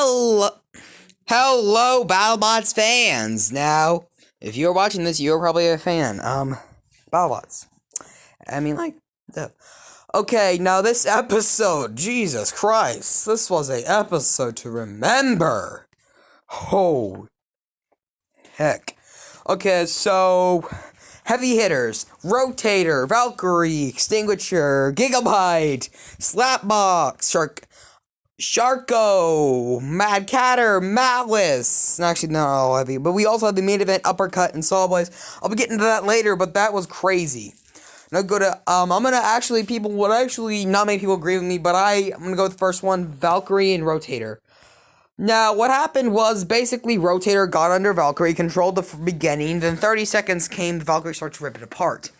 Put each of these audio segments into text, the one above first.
Hello, Battlebots fans. Now, if you're watching this, you're probably a fan. Battlebots. I mean, okay, now this episode, Jesus Christ, this was a episode to remember. Oh, heck. Okay, so, heavy hitters, Rotator, Valkyrie, Extinguisher, Gigabyte, Slapbox, Sharko, Mad Catter, Malice. Actually, not all heavy, but we also had the main event, Uppercut, and Saw Boys. I'll be getting to that later, but that was crazy. Now go to, I'm gonna actually, not many people agree with me, but I'm gonna go with the first one, Valkyrie and Rotator. Now, what happened was, basically, Rotator got under Valkyrie, controlled the beginning, then 30 seconds came, the Valkyrie starts to rip it apart.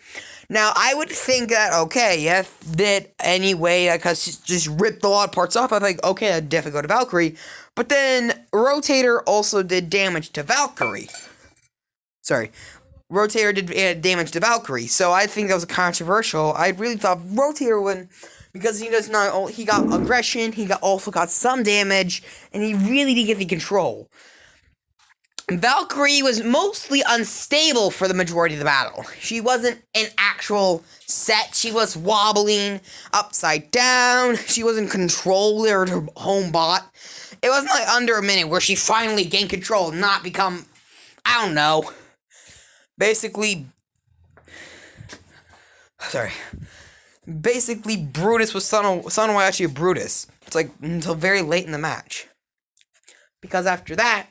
Now, I would think that, okay, if that anyway, because she just ripped a lot of parts off, I think, okay, I'd definitely go to Valkyrie. But then, Rotator also did damage to Valkyrie. Sorry. Rotator did damage to Valkyrie, so I think that was controversial. I really thought Rotator would, because he got aggression, he also got some damage, and he really did get the control. Valkyrie was mostly unstable for the majority of the battle. She wasn't an actual set. She was wobbling upside down. She wasn't controlled or her home bot. It wasn't like under a minute where she finally gained control and not become, I don't know, basically Brutus was Son actually a Brutus. It's like until very late in the match. Because after that,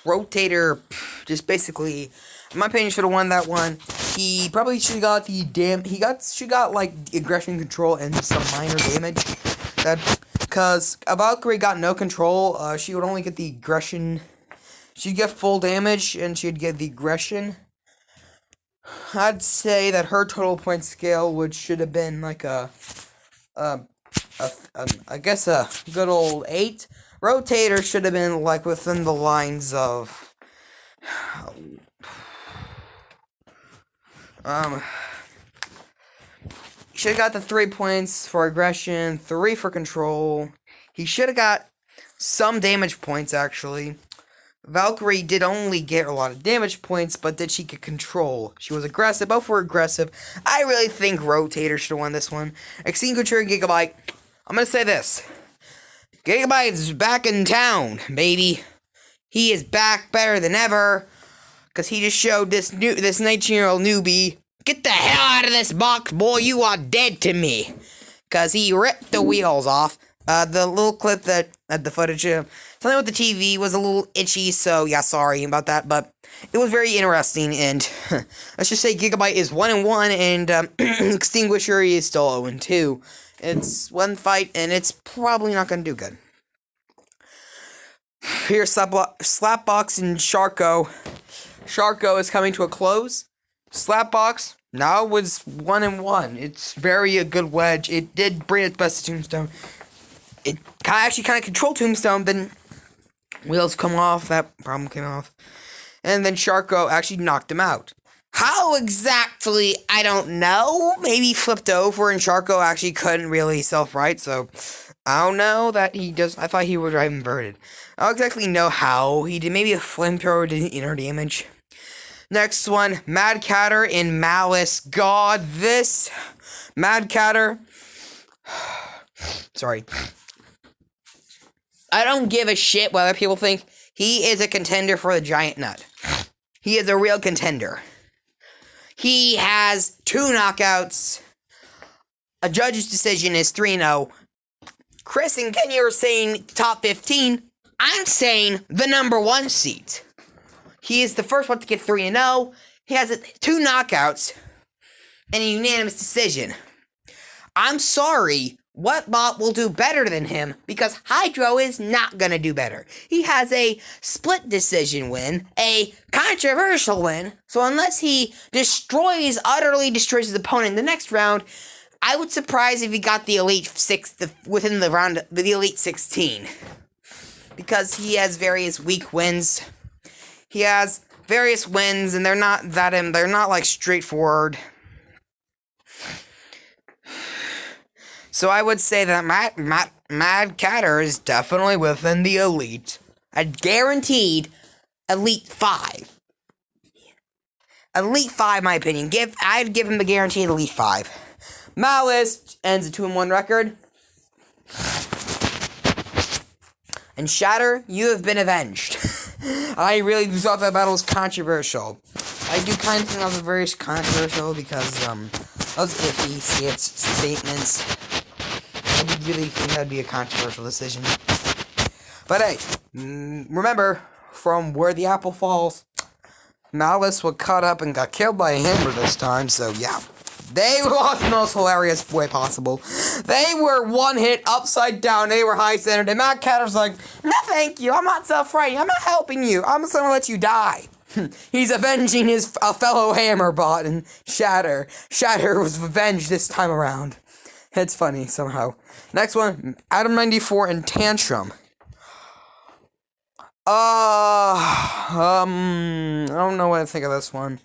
Rotator just basically, in my opinion, should have won that one. He probably should have got she got like aggression control and some minor damage. Because Valkyrie got no control, she would only get the aggression. She'd get full damage and she'd get the aggression. I'd say that her total point scale should have been like I guess a good old 8. Rotator should have been like within the lines of should have got the 3 points for aggression, 3 for control. He should have got some damage points actually. Valkyrie did only get a lot of damage points, but did she get control? She was aggressive, both were aggressive. I really think Rotator should have won this one. Extinguisher and Gigabyte, I'm gonna say this. Gigabyte's back in town, baby. He is back better than ever. Because he just showed this 19-year-old newbie, get the hell out of this box, boy, you are dead to me. Because he ripped the wheels off. The little clip that had the footage of something with the TV was a little itchy, so yeah, sorry about that, but it was very interesting, and let's just say Gigabyte is 1-1, and Extinguisher is still 0-2. It's one fight, and it's probably not going to do good. Here's Slapbox and Sharko. Sharko is coming to a close. Slapbox now was 1-1. It's very a good wedge. It did bring its best to Tombstone. It actually kind of controlled Tombstone, then wheels come off, that problem came off. And then Sharko actually knocked him out. How exactly, I don't know. Maybe flipped over and Sharko actually couldn't really self-right, so I don't know that he does. I thought he would drive inverted. I don't exactly know how he did. Maybe a flamethrower did inner damage. Next one, Mad Catter and Malice. God, this Mad Catter. Sorry. I don't give a shit whether people think he is a contender for the Giant Nut. He is a real contender. He has 2 knockouts. A judge's decision is 3-0. Chris and Kenny are saying top 15. I'm saying the number 1 seat. He is the first one to get 3-0. He has 2 knockouts and a unanimous decision. I'm sorry. What bot will do better than him? Because Hydro is not going to do better. He has a split decision win, a controversial win, so unless he utterly destroys his opponent in the next round, I would surprise if he got the Elite 6, within the round, the Elite 16. Because he has various weak wins. He has various wins, and they're not like straightforward. So I would say that Mad Catter is definitely within the elite. A guaranteed Elite 5. Elite 5, in my opinion. I'd give him the guaranteed Elite 5. Malice ends a 2-1 record. And Shatter, you have been avenged. I really thought that battle was controversial. I do kind of think that was very controversial because, that was iffy, statements. I did really think that would be a controversial decision. But hey, remember, from where the apple falls, Malice was caught up and got killed by a hammer this time, so yeah. They lost the most hilarious way possible. They were one hit upside down. They were high centered. And Matt Catter's like, no, thank you. I'm not self-fighting. I'm not helping you. I'm just gonna let you die. He's avenging his fellow hammer bot and Shatter. Shatter was avenged this time around. It's funny somehow. Next one, Adam 94 and Tantrum. I don't know what to think of this one.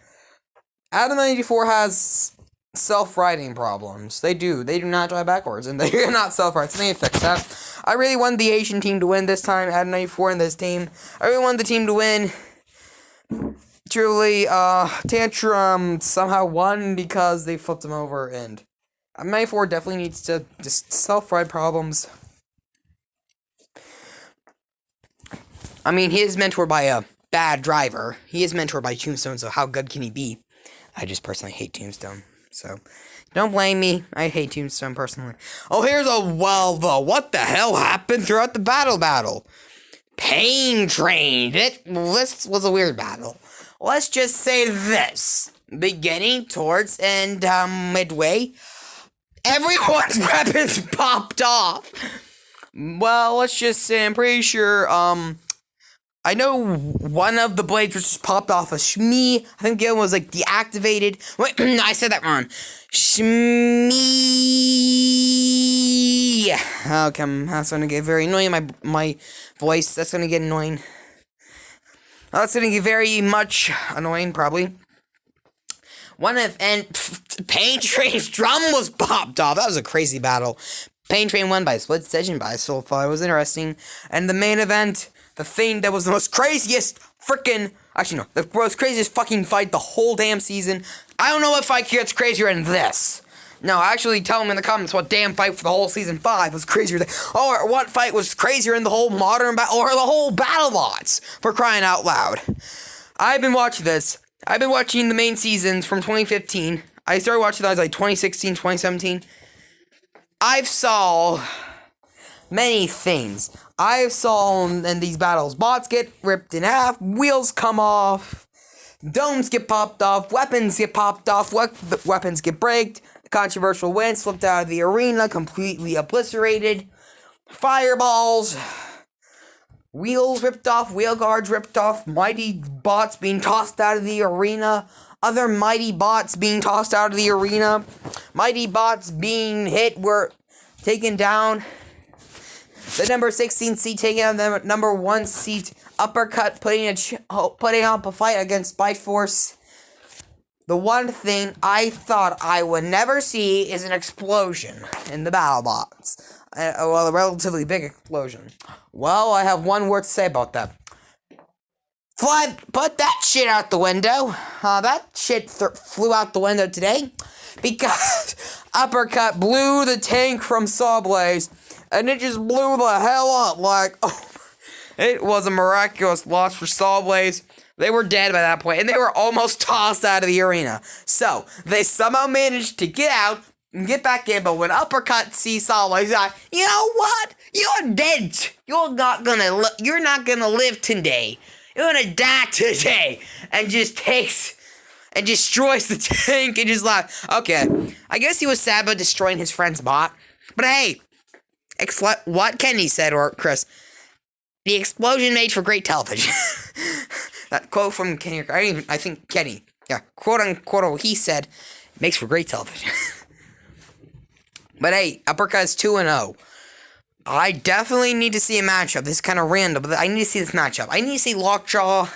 Adam 94 has self-righting problems. They do not drive backwards, and they're not self-right, so they need to fix that. I really wanted the Asian team to win this time, Adam 94 in this team. I really wanted the team to win. Truly, Tantrum somehow won because they flipped him over, and Adam 94 definitely needs to just self-right problems. I mean, he is mentored by a bad driver. He is mentored by Tombstone, so how good can he be? I just personally hate Tombstone. So, don't blame me. I hate Tombstone personally. Oh, here's a what the hell happened throughout the battle? Pain Train. This was a weird battle. Let's just say this. Beginning towards and midway, everyone's weapons popped off. Well, let's just say I'm pretty sure, I know one of the blades was just popped off of Shmee. I think the other one was, like, deactivated. Wait, I said that wrong. Shmee. Okay, that's gonna get very annoying, my voice. That's gonna get annoying. That's gonna get very much annoying, probably. Pain Train's drum was popped off. That was a crazy battle. Pain Train won by a split decision, but I still thought it was interesting. And the main event, the thing that was the most craziest the most craziest fucking fight the whole damn season. I don't know what fight gets crazier than this. No, actually tell them in the comments what damn fight for the whole season 5 was crazier than, or what fight was crazier in the whole or the whole Battlebots, for crying out loud. I've been watching this. I've been watching the main seasons from 2015. I started watching those like 2016, 2017. I've saw many things. I've saw in these battles, bots get ripped in half, wheels come off, domes get popped off, weapons get popped off, weapons get braked, controversial win, slipped out of the arena, completely obliterated, fireballs, wheels ripped off, wheel guards ripped off, mighty bots being tossed out of the arena, other mighty bots being tossed out of the arena, mighty bots being hit were taken down. The number 16 seed taking on the number 1 seed, uppercut, putting up a fight against Spite Force. The one thing I thought I would never see is an explosion in the Battlebots. A relatively big explosion. Well, I have one word to say about that. Put that shit out the window. That shit flew out the window today. Because uppercut blew the tank from Sawblaze. And it just blew the hell up, it was a miraculous loss for Sawblaze. They were dead by that point, and they were almost tossed out of the arena. So, they somehow managed to get out and get back in, but when Uppercut sees Sawblaze, he's like, you know what? You're dead. You're not gonna live today. You're gonna die today. And just takes and destroys the tank and just okay. I guess he was sad about destroying his friend's bot. But hey, what Kenny said, or Chris, the explosion made for great television. That quote from Kenny, I think Kenny, yeah, quote unquote, he said, makes for great television. But hey, Uppercut's 2-0. I definitely need to see a matchup. This is kind of random, but I need to see this matchup. I need to see Lockjaw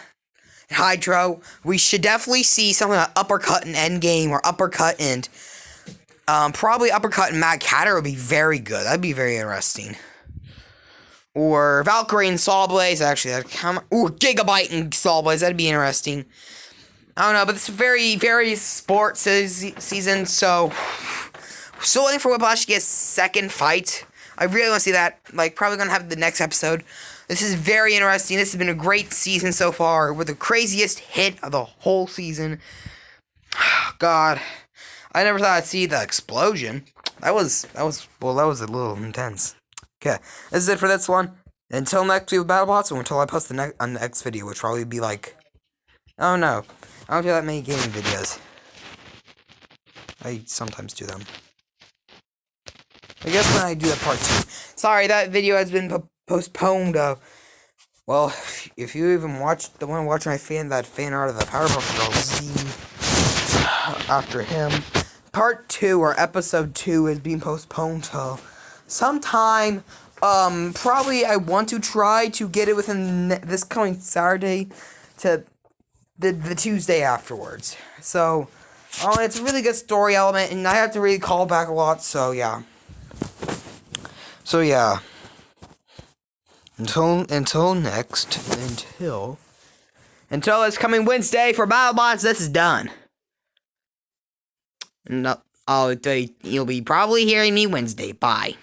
and Hydro. We should definitely see something like Uppercut and Endgame, or Uppercut and probably Uppercut and Mad Catter would be very good. That'd be very interesting. Or Valkyrie and Saw Blaze. Actually, that'd come. Ooh, Gigabyte and Saw Blaze. That'd be interesting. I don't know, but it's a very, very sports season, so still waiting for Whiplash to get a second fight. I really want to see that. Like, probably gonna have the next episode. This is very interesting. This has been a great season so far, with the craziest hit of the whole season. God, I never thought I'd see the explosion. That was a little intense. Okay, this is it for this one. Until next week with Battlebots, or until I post the next video, which will probably be like, I don't know. I don't do that many gaming videos. I sometimes do them. I guess when I do that part 2. Sorry, that video has been postponed. Well, if you even watched the one watching that fan art of the Powerpuff Girls Z after him, part 2 or episode 2 is being postponed till sometime. Probably I want to try to get it within this coming Saturday to the Tuesday afterwards. So, it's a really good story element, and I have to really call back a lot, so yeah. Until this coming Wednesday for Battlebots, this is done. No, you'll be probably hearing me Wednesday. Bye.